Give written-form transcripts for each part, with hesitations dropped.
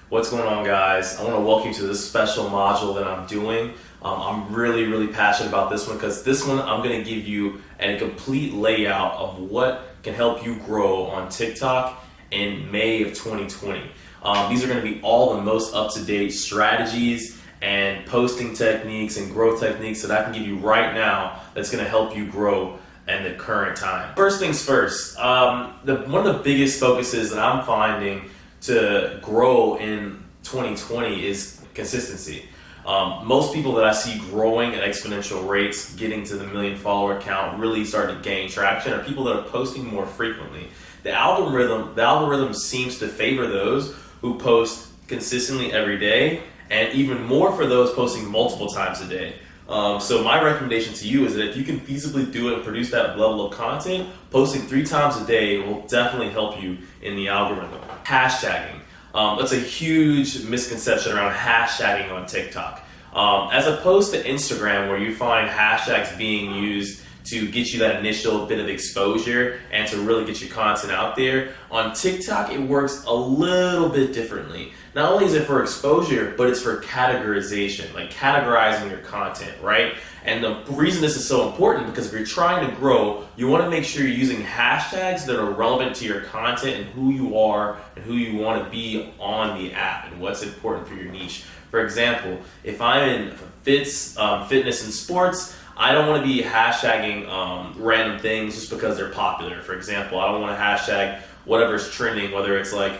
What's going on, guys? I want to welcome you to this special module that I'm doing. I'm really passionate about this one because this one I'm going to give you a complete layout of what can help you grow on TikTok in May of 2020. These are going to be all the most up-to-date strategies and posting techniques and growth techniques that I can give you right now that's going to help you grow in the current time. First things first, one of the biggest focuses that I'm finding to grow in 2020 is consistency. Most people that I see growing at exponential rates, getting to the million follower count, really starting to gain traction, are people that are posting more frequently. The algorithm seems to favor those who post consistently every day, and even more for those posting multiple times a day. So my recommendation to you is that if you can feasibly do it and produce that level of content, posting 3 times a day will definitely help you in the algorithm. Hashtagging. That's a huge misconception around hashtagging on TikTok. As opposed to Instagram, where you find hashtags being used to get you that initial bit of exposure and to really get your content out there, on TikTok it works a little bit differently. Not only is it for exposure, but it's for categorization, like categorizing your content, right? And the reason this is so important, because if you're trying to grow, you want to make sure you're using hashtags that are relevant to your content and who you are and who you want to be on the app and what's important for your niche. For example, if I'm in fitness and sports, I don't want to be hashtagging random things just because they're popular. For example, I don't want to hashtag whatever's trending, whether it's like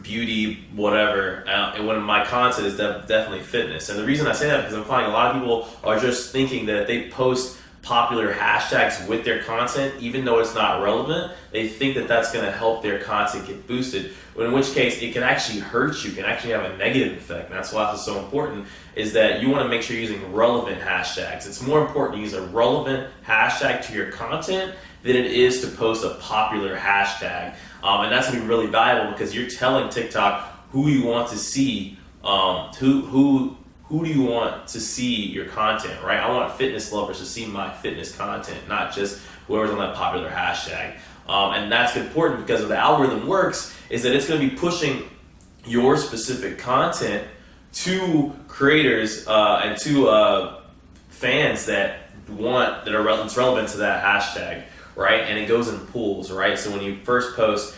beauty, whatever, and when my content is definitely fitness. And the reason I say that is because I'm finding a lot of people are just thinking that if they post popular hashtags with their content, even though it's not relevant, they think that that's going to help their content get boosted, in which case it can actually hurt you, can actually have a negative effect. And that's why it's so important, is that you want to make sure you're using relevant hashtags. It's more important to use a relevant hashtag to your content than it is to post a popular hashtag. And that's going to be really valuable because you're telling TikTok who you want to see, who do you want to see your content, right? I want fitness lovers to see my fitness content, not just whoever's on that popular hashtag. And that's important because of the algorithm works is that it's going to be pushing your specific content to creators and to fans that are relevant to that hashtag, right? And it goes in pools, right? So when you first post,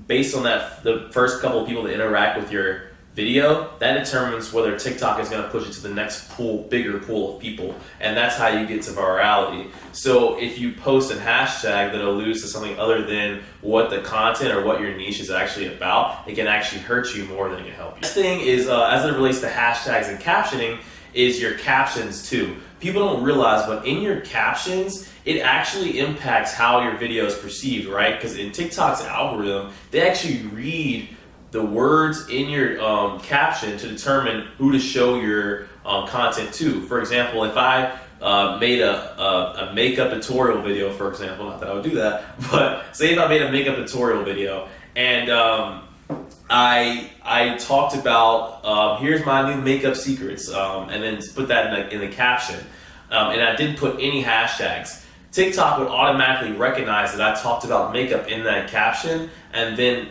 based on that, the first couple of people that interact with your video, that determines whether TikTok is going to push it to the next bigger pool of people, and that's how you get to virality. So if you post a hashtag that alludes to something other than what the content or what your niche is actually about, it can actually hurt you more than it can help you. Next thing is, as it relates to hashtags and captioning, is your captions too. People don't realize, but in your captions, it actually impacts how your video is perceived, right? Because in TikTok's algorithm, they actually read the words in your caption to determine who to show your content to. For example, if I made a makeup tutorial video, for example, not that I would do that, but say if I made a makeup tutorial video and I talked about here's my new makeup secrets, and then put that in the caption, and I didn't put any hashtags, TikTok would automatically recognize that I talked about makeup in that caption and then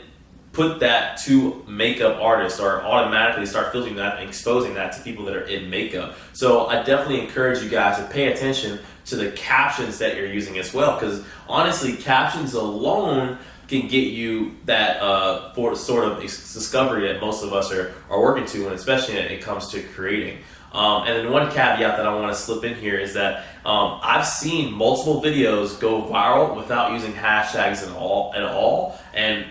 put that to makeup artists, or automatically start filtering that and exposing that to people that are in makeup. So I definitely encourage you guys to pay attention to the captions that you're using as well, because honestly, captions alone can get you that for sort of discovery that most of us are working to, and especially when it comes to creating. And then one caveat that I want to slip in here is that I've seen multiple videos go viral without using hashtags at all, and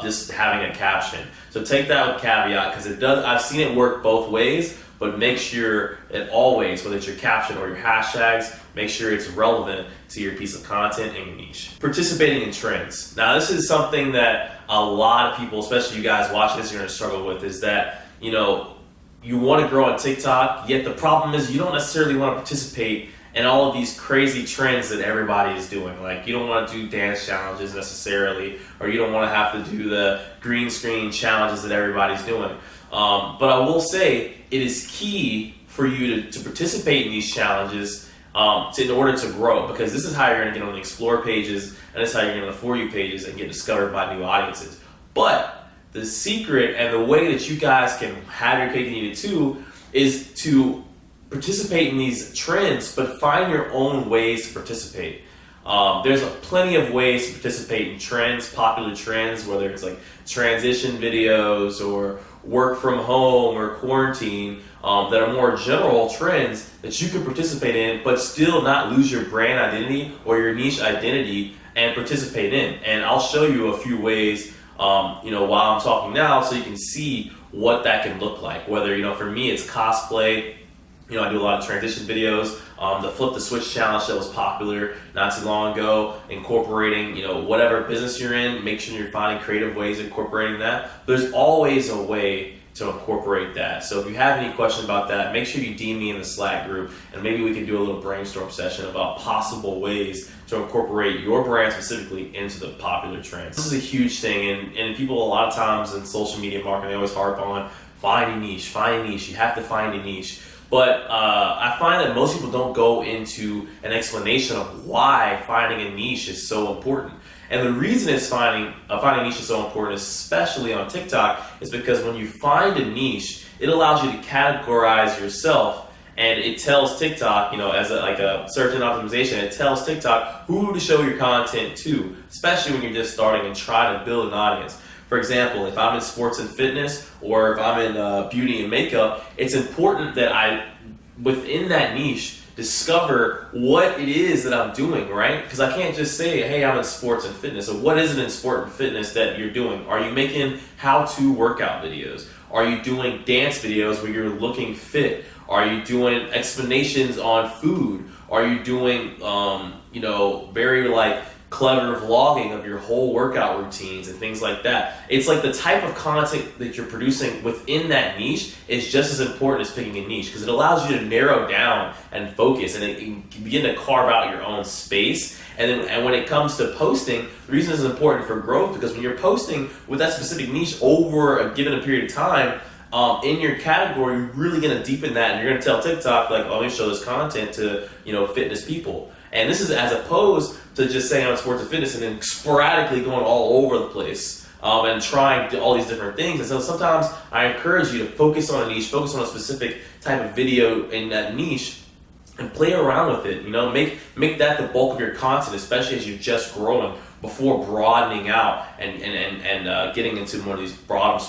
just having a caption. So take that with caveat, because it does. I've seen it work both ways, but make sure that always, whether it's your caption or your hashtags, make sure it's relevant to your piece of content and your niche. Participating in trends. Now, this is something that a lot of people, especially you guys watching this, are going to struggle with, is that, you want to grow on TikTok, yet the problem is you don't necessarily want to participate in all of these crazy trends that everybody is doing. Like, you don't want to do dance challenges necessarily, or you don't want to have to do the green screen challenges that everybody's doing. But I will say it is key for you to participate in these challenges in order to grow, because this is how you're going to get on the explore pages, and this is how you're going to get on the For You pages and get discovered by new audiences. But the secret and the way that you guys can have your cake and eat it too is to participate in these trends, but find your own ways to participate. There's plenty of ways to participate in trends, popular trends, whether it's like transition videos or work from home or quarantine, that are more general trends that you can participate in, but still not lose your brand identity or your niche identity and participate in. And I'll show you a few ways, while I'm talking now, so you can see what that can look like. Whether, for me, it's cosplay. I do a lot of transition videos. The Flip the Switch challenge that was popular not too long ago, incorporating, whatever business you're in, make sure you're finding creative ways of incorporating that. There's always a way to incorporate that. So if you have any questions about that, make sure you DM me in the Slack group, and maybe we can do a little brainstorm session about possible ways to incorporate your brand specifically into the popular trends. This is a huge thing, and people a lot of times in social media marketing, they always harp on find a niche. You have to find a niche. But I find that most people don't go into an explanation of why finding a niche is so important. And the reason it's finding a niche is so important, especially on TikTok, is because when you find a niche, it allows you to categorize yourself, and it tells TikTok, as a search and optimization, it tells TikTok who to show your content to, especially when you're just starting and trying to build an audience. For example, if I'm in sports and fitness, or if I'm in beauty and makeup, it's important that I, within that niche, discover what it is that I'm doing, right? Because I can't just say, hey, I'm in sports and fitness. So what is it in sport and fitness that you're doing? Are you making how-to workout videos? Are you doing dance videos where you're looking fit? Are you doing explanations on food? Are you doing, very clever vlogging of your whole workout routines and things like that? It's like the type of content that you're producing within that niche is just as important as picking a niche, because it allows you to narrow down and focus, and it can begin to carve out your own space. And when it comes to posting, the reason this is important for growth, because when you're posting with that specific niche over a given period of time, in your category, you're really going to deepen that, and you're going to tell TikTok, let me show this content to, fitness people. And this is as opposed to just saying I'm in sports and fitness and then sporadically going all over the place and trying all these different things. And so sometimes I encourage you to focus on a niche, focus on a specific type of video in that niche, and play around with it. Make that the bulk of your content, especially as you're just growing, before broadening out and getting into more of these broader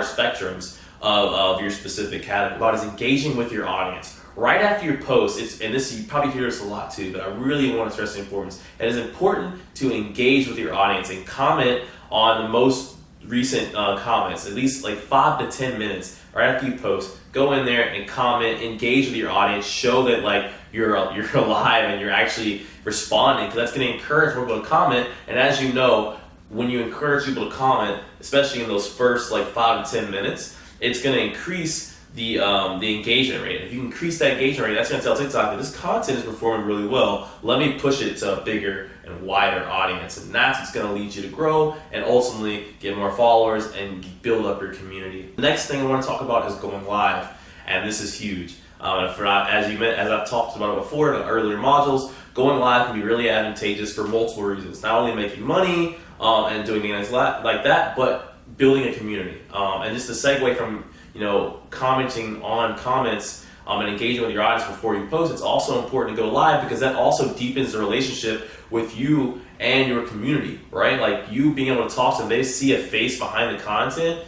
spectrums of your specific category. About is engaging with your audience. Right after your post, you probably hear this a lot too, but I really want to stress the importance. It is important to engage with your audience and comment on the most recent comments, at least 5 to 10 minutes right after you post. Go in there and comment, engage with your audience, show that you're alive and you're actually responding, because that's going to encourage more people to comment. And as you know, when you encourage people to comment, especially in those first 5 to 10 minutes, it's going to increase the engagement rate. If you increase that engagement rate, that's going to tell TikTok that this content is performing really well. Let me push it to a bigger and wider audience, and that's what's going to lead you to grow and ultimately get more followers and build up your community. The next thing I want to talk about is going live, and this is huge. As I've talked about it before in the earlier modules, going live can be really advantageous for multiple reasons. Not only making money and doing things like that, but building a community. And just to segue from commenting on comments and engaging with your audience before you post, it's also important to go live, because that also deepens the relationship with you and your community, right? You being able to talk to them, they see a face behind the content,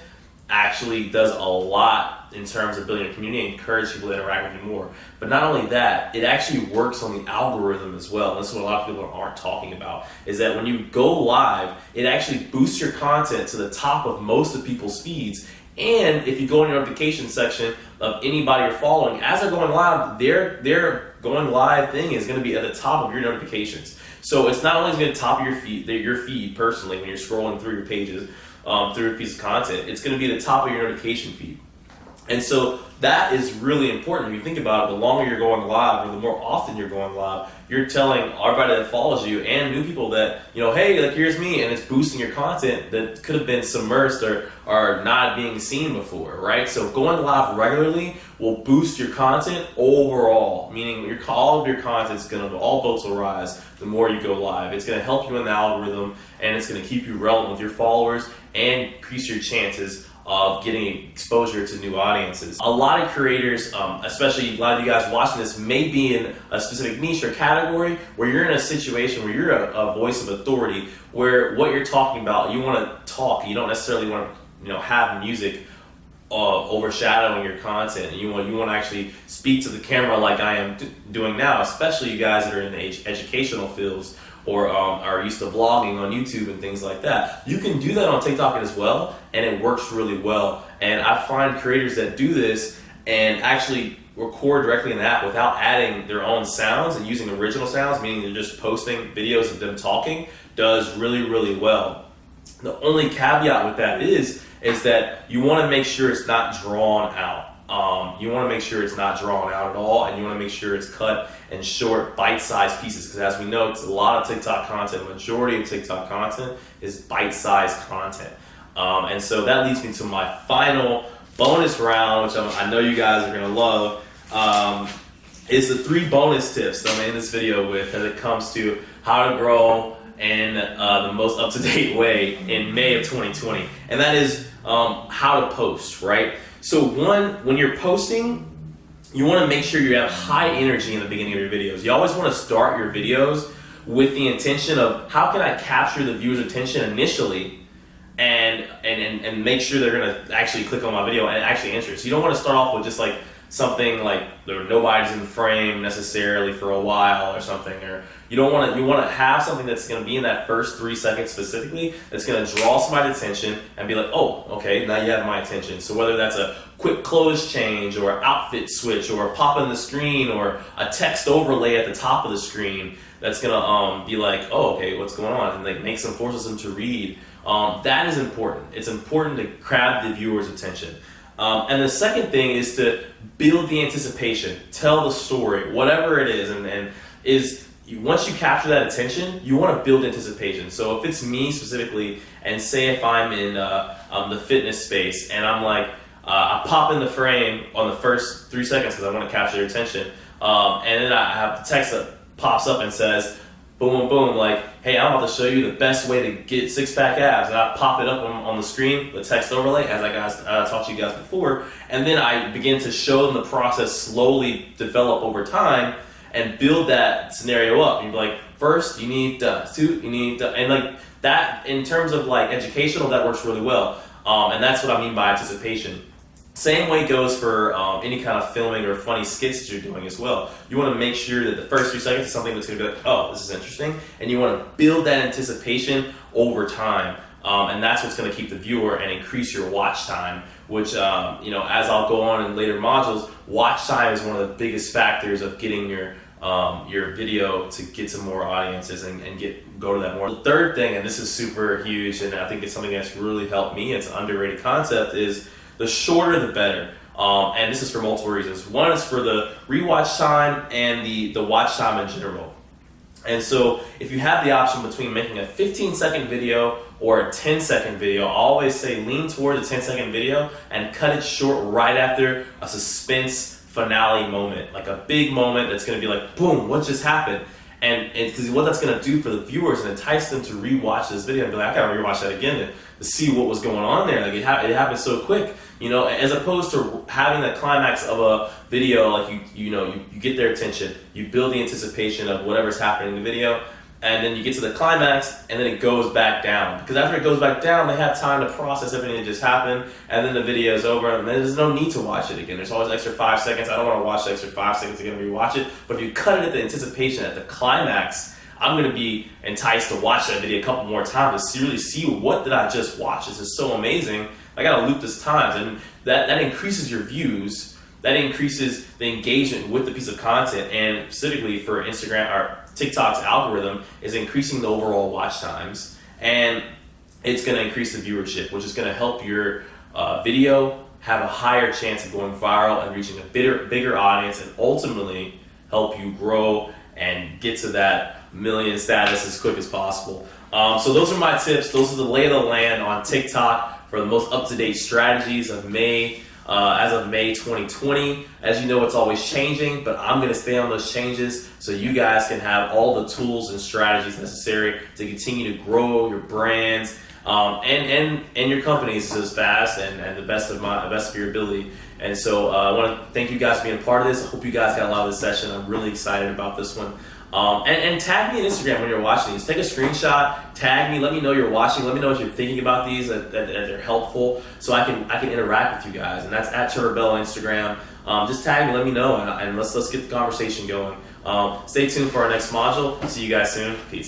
actually does a lot in terms of building a community and encourage people to interact with you more. But not only that, it actually works on the algorithm as well. And this is what a lot of people aren't talking about, is that when you go live, it actually boosts your content to the top of most of people's feeds. And if you go in your notification section of anybody you're following, as they're going live, their going live thing is going to be at the top of your notifications. So it's not only going to top of your feed personally when you're scrolling through your pages, through a piece of content, it's going to be at the top of your notification feed. And so that is really important. If you think about it, the longer you're going live or the more often you're going live, you're telling everybody that follows you and new people that, hey, like, here's me, and it's boosting your content that could have been submersed or not being seen before, right? So going live regularly will boost your content overall, meaning all of your content is all boats will rise the more you go live. It's gonna help you in the algorithm, and it's gonna keep you relevant with your followers and increase your chances of getting exposure to new audiences. A lot of creators, especially a lot of you guys watching this, may be in a specific niche or category where you're in a situation where you're a voice of authority, where what you're talking about, you want to talk. You don't necessarily want to, have music overshadowing your content. You want to actually speak to the camera like I am doing now, especially you guys that are in the educational fields or are used to blogging on YouTube and things like that. You can do that on TikTok as well, and it works really well. And I find creators that do this and actually record directly in the app without adding their own sounds and using original sounds, meaning they're just posting videos of them talking, does really, really well. The only caveat with that is that you want to make sure it's not drawn out. You want to make sure it's not drawn out at all, and you want to make sure it's cut in short, bite-sized pieces, because as we know, it's a lot of TikTok content. The majority of TikTok content is bite-sized content. And so that leads me to my final bonus round, which I know you guys are going to love, is the 3 bonus tips that I'm in this video with as it comes to how to grow in the most up-to-date way in May of 2020. And that is how to post, right? So when you're posting, you want to make sure you have high energy in the beginning of your videos. You always want to start your videos with the intention of how can I capture the viewer's attention initially and make sure they're going to actually click on my video and actually interest. You don't want to start off with just like something like nobody's in the frame necessarily for a while or something, or you want to have something that's going to be in that first 3 seconds specifically that's going to draw somebody's attention and be like, oh, okay, now you have my attention. So whether that's a quick clothes change or outfit switch or a pop in the screen or a text overlay at the top of the screen that's going to be like, oh, okay, what's going on, and like makes them, forces them to read. That is important. It's important to grab the viewer's attention. And the second thing is to build the anticipation, tell the story, whatever it is, once you capture that attention, you want to build anticipation. So if it's me specifically, and say if I'm in the fitness space, and I'm like, I pop in the frame on the first 3 seconds because I want to capture their attention, and then I have the text that pops up and says, boom, boom, like, hey, I'm about to show you the best way to get 6-pack abs. And I pop it up on the screen, the text overlay, as I talked to you guys before. And then I begin to show them the process slowly develop over time and build that scenario up. You'd be like, first, you need 2, you need and like that, in terms of like educational, that works really well. And that's what I mean by anticipation. Same way goes for any kind of filming or funny skits that you're doing as well. You want to make sure that the first 3 seconds is something that's going to be like, oh, this is interesting. And you want to build that anticipation over time. And that's what's going to keep the viewer and increase your watch time, which, as I'll go on in later modules, watch time is one of the biggest factors of getting your video to get to more audiences and go to that more. The third thing, and this is super huge, and I think it's something that's really helped me, it's an underrated concept, is the shorter the better. And this is for multiple reasons. One is for the rewatch time and the watch time in general. And so if you have the option between making a 15-second video or a 10-second video, I always say lean toward the 10-second video and cut it short right after a suspense finale moment, like a big moment that's going to be like, boom, what just happened? And because what that's going to do for the viewers and entice them to rewatch this video and be like, I got to rewatch that again to see what was going on there. Like it happened so quick, as opposed to having the climax of a video, like you get their attention, you build the anticipation of whatever's happening in the video, and then you get to the climax, and then it goes back down. Because after it goes back down, they have time to process everything that just happened, and then the video is over, and there's no need to watch it again. There's always an extra 5 seconds. I don't want to watch the extra 5 seconds again and rewatch it. But if you cut it at the anticipation, at the climax, I'm going to be enticed to watch that video a couple more times to really see what did I just watch. This is so amazing. I got to loop this times, and that increases your views. That increases the engagement with the piece of content, and specifically for Instagram or TikTok's algorithm is increasing the overall watch times, and it's going to increase the viewership, which is going to help your video have a higher chance of going viral and reaching a bigger audience, and ultimately help you grow and get to that million status as quick as possible. So those are my tips. Those are the lay of the land on TikTok for the most up-to-date strategies of May, as of May 2020. As you know, it's always changing, but I'm gonna stay on those changes so you guys can have all the tools and strategies necessary to continue to grow your brands and your companies as fast and the best of your ability. And so I want to thank you guys for being a part of this. I hope you guys got a lot of this session. I'm really excited about this one. And tag me on Instagram when you're watching these. Take a screenshot, tag me, let me know you're watching, let me know what you're thinking about these, that they're helpful, so I can interact with you guys. And that's at Turbell on Instagram. Just tag me, let me know, and let's get the conversation going. Stay tuned for our next module. See you guys soon. Peace.